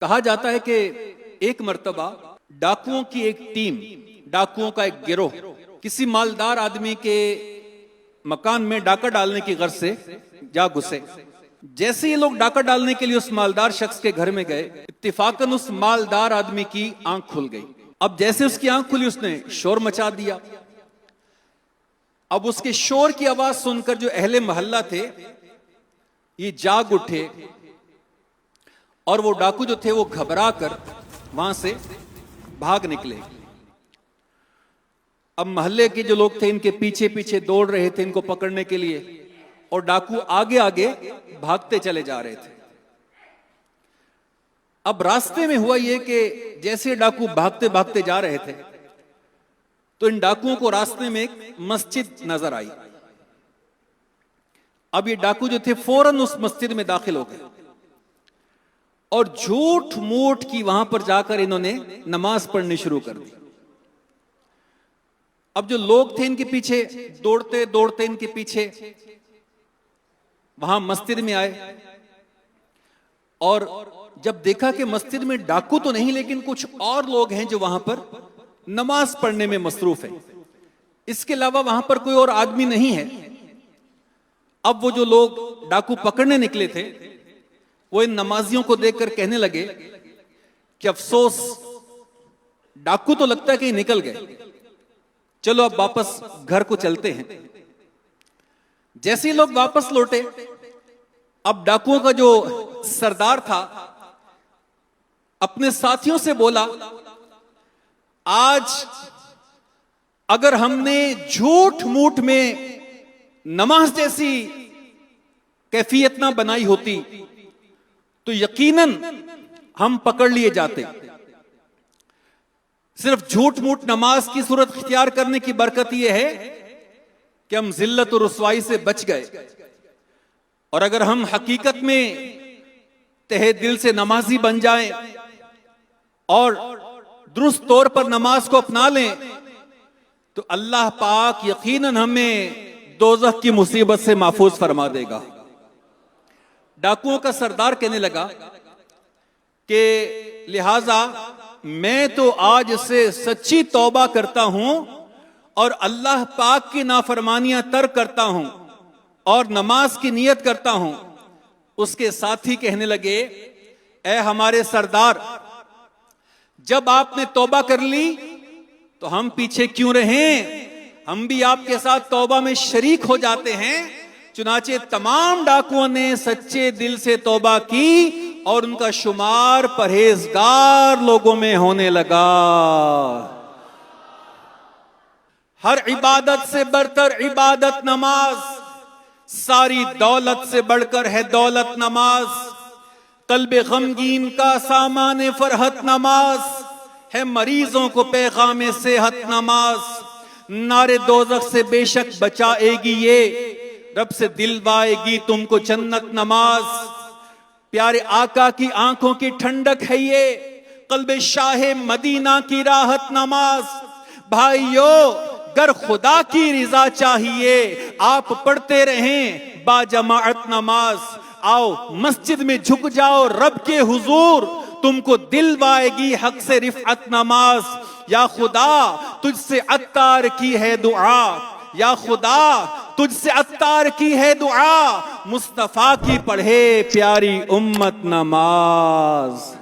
कहा जाता है कि एक मर्तबा डाकुओं की एक टीम, डाकुओं का एक गिरोह किसी मालदार आदमी के मकान में डाका डालने की गर्ज से जा घुसे। जैसे ये लोग डाका डालने के लिए उस मालदार शख्स के घर में गए, इत्तेफाकन उस मालदार आदमी की आंख खुल गई। अब जैसे उसकी आंख खुली, उसने शोर मचा दिया। अब उसके शोर की आवाज सुनकर जो अहले मोहल्ला थे ये जाग उठे और वो डाकू जो थे वो घबरा कर वहां से भाग निकले। अब मोहल्ले के जो लोग थे इनके पीछे पीछे दौड़ रहे थे इनको पकड़ने के लिए, और डाकू आगे आगे भागते चले जा रहे थे। अब रास्ते में हुआ यह कि जैसे डाकू भागते भागते जा रहे थे तो इन डाकुओं को रास्ते में एक मस्जिद नजर आई। अब ये डाकू जो थे फौरन उस मस्जिद में दाखिल हो गए और झूठ मूठ की वहां पर जाकर इन्होंने नमाज पढ़नी शुरू कर दी। अब जो लोग थे इनके पीछे दौड़ते दौड़ते इनके पीछे वहां मस्जिद में आए, और जब देखा कि मस्जिद में डाकू तो नहीं लेकिन कुछ और लोग हैं जो वहां पर नमाज पढ़ने में मसरूफ है, इसके अलावा वहां पर कोई और आदमी नहीं है। अब वो जो लोग डाकू पकड़ने निकले थे वो इन नमाजियों को देखकर कहने लगे कि अफसोस, डाकू तो लगता है कि निकल गए, चलो अब वापस घर को चलते हैं। जैसे ही लोग वापस लौटे, अब डाकुओं का जो सरदार था अपने साथियों से बोला, आज अगर हमने झूठ मूठ में नमाज जैसी कैफियत ना बनाई होती तो यकीनन हम पकड़ लिए जाते। सिर्फ झूठ मूठ नमाज की सूरत इख्तियार करने की बरकत यह है कि हम जिल्लत और रुसवाई से बच गए, और अगर हम हकीकत में तहे दिल से नमाजी बन जाएं और दुरुस्त तौर पर नमाज को अपना लें तो अल्लाह पाक यकीनन हमें दोज़ख की मुसीबत से महफूज फरमा देगा। डाकुओं का सरदार कहने लगा कि लिहाजा मैं तो आज से सच्ची तौबा करता हूं और अल्लाह पाक की नाफरमानियां तर्क करता हूं और नमाज की नियत करता हूं। उसके साथी कहने लगे, ऐ हमारे सरदार, जब आपने तौबा कर ली तो हम पीछे क्यों रहें, हम भी आपके साथ तौबा में शरीक हो जाते हैं। चुनाचे तमाम डाकुओं ने सच्चे दिल से तौबा की और उनका शुमार परहेजगार लोगों में होने लगा। हर इबादत से बढ़कर इबादत नमाज, सारी दौलत से बढ़कर है दौलत नमाज, कल्बे गमगीन का सामान फरहत नमाज है, मरीजों को पैगाम सेहत नमाज, नारे दोज़ख से बेशक बचाएगी ये, रब से दिलवाएगी तुमको जन्नत नमाज। प्यारे आका की आंखों की ठंडक है ये, कल्बे शाहे मदीना की राहत नमाज। भाइयों, गर खुदा की रिजा चाहिए आप पढ़ते रहें बाजमाअत नमाज। आओ मस्जिद में झुक जाओ रब के हुजूर, तुमको दिलवाएगी हक से रिफअत नमाज। या खुदा तुझसे अत्तार की है दुआ, या खुदा तुझसे अत्तार की है दुआ, मुस्तफा की पढ़े प्यारी उम्मत नमाज।